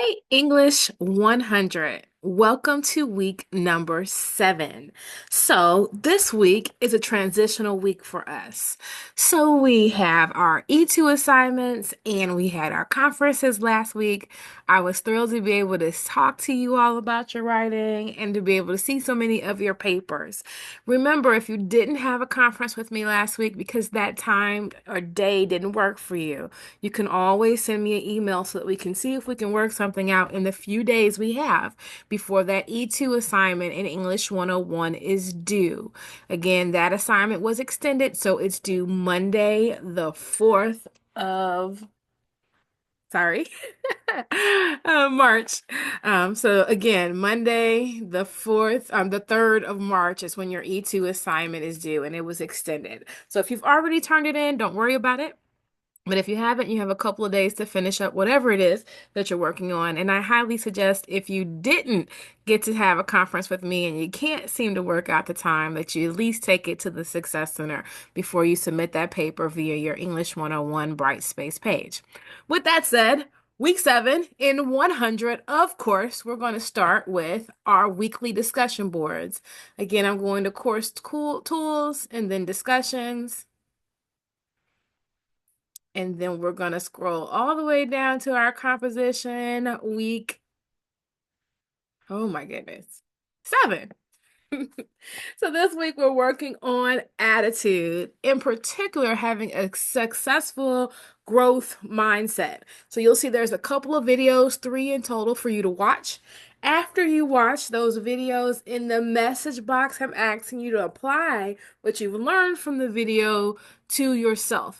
Hey, English 100. Welcome to week number 7. So, this week is a transitional week for us. So, we have our E2 assignments and we had our conferences last week. I was thrilled to be able to talk to you all about your writing and to be able to see so many of your papers. Remember, if you didn't have a conference with me last week because that time or day didn't work for you, you can always send me an email so that we can see if we can work something out in the few days we have before that E2 assignment in English 101 is due. Again, that assignment was extended, so it's due Monday, the 4th of sorry, March. So again, Monday, the 3rd of March is when your E2 assignment is due, and it was extended. So if you've already turned it in, don't worry about it. But if you haven't, you have a couple of days to finish up whatever it is that you're working on. And I highly suggest if you didn't get to have a conference with me and you can't seem to work out the time, that you at least take it to the Success Center before you submit that paper via your English 101 Brightspace page. With that said, week 7 in 100, of course, we're going to start with our weekly discussion boards. Again, I'm going to course tools and then discussions. And then we're going to scroll all the way down to our composition week. Oh my goodness. 7. So this week we're working on attitude, in particular, having a successful growth mindset. So you'll see there's a couple of videos, 3 in total for you to watch. After you watch those videos, in the message box, I'm asking you to apply what you've learned from the video to yourself.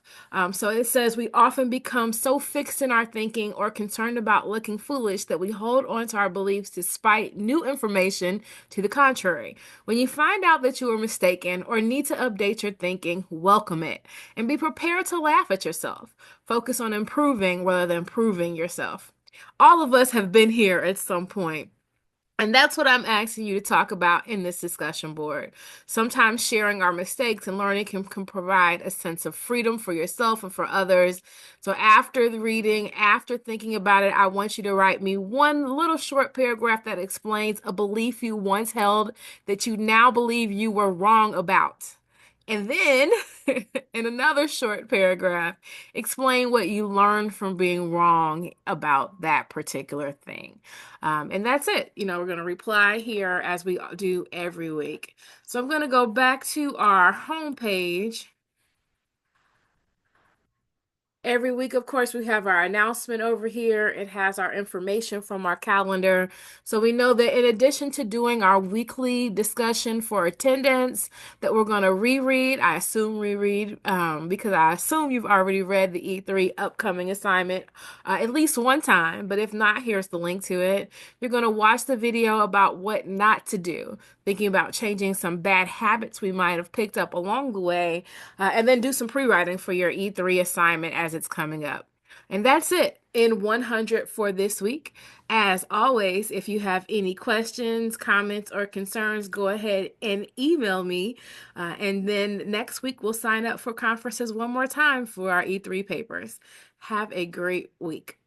So it says we often become so fixed in our thinking or concerned about looking foolish that we hold on to our beliefs despite new information to the contrary. When you find out that you were mistaken or need to update your thinking, welcome it and be prepared to laugh at yourself. Focus on improving rather than proving yourself. All of us have been here at some point. And that's what I'm asking you to talk about in this discussion board. Sometimes sharing our mistakes and learning can provide a sense of freedom for yourself and for others. So after the reading, after thinking about it, I want you to write me one little short paragraph that explains a belief you once held that you now believe you were wrong about. And then, in another short paragraph, explain what you learned from being wrong about that particular thing. And that's it. We're going to reply here as we do every week. So I'm going to go back to our homepage. Every week, of course, we have our announcement over here. It has our information from our calendar. So we know that in addition to doing our weekly discussion for attendance, that we're going to reread, I assume reread, because I assume you've already read the E3 upcoming assignment at least one time. But if not, here's the link to it. You're going to watch the video about what not to do, thinking about changing some bad habits we might have picked up along the way, and then do some pre-writing for your E3 assignment as it's coming up. And that's it in 100 for this week. As always, if you have any questions, comments, or concerns, go ahead and email me. And then next week, we'll sign up for conferences one more time for our E3 papers. Have a great week.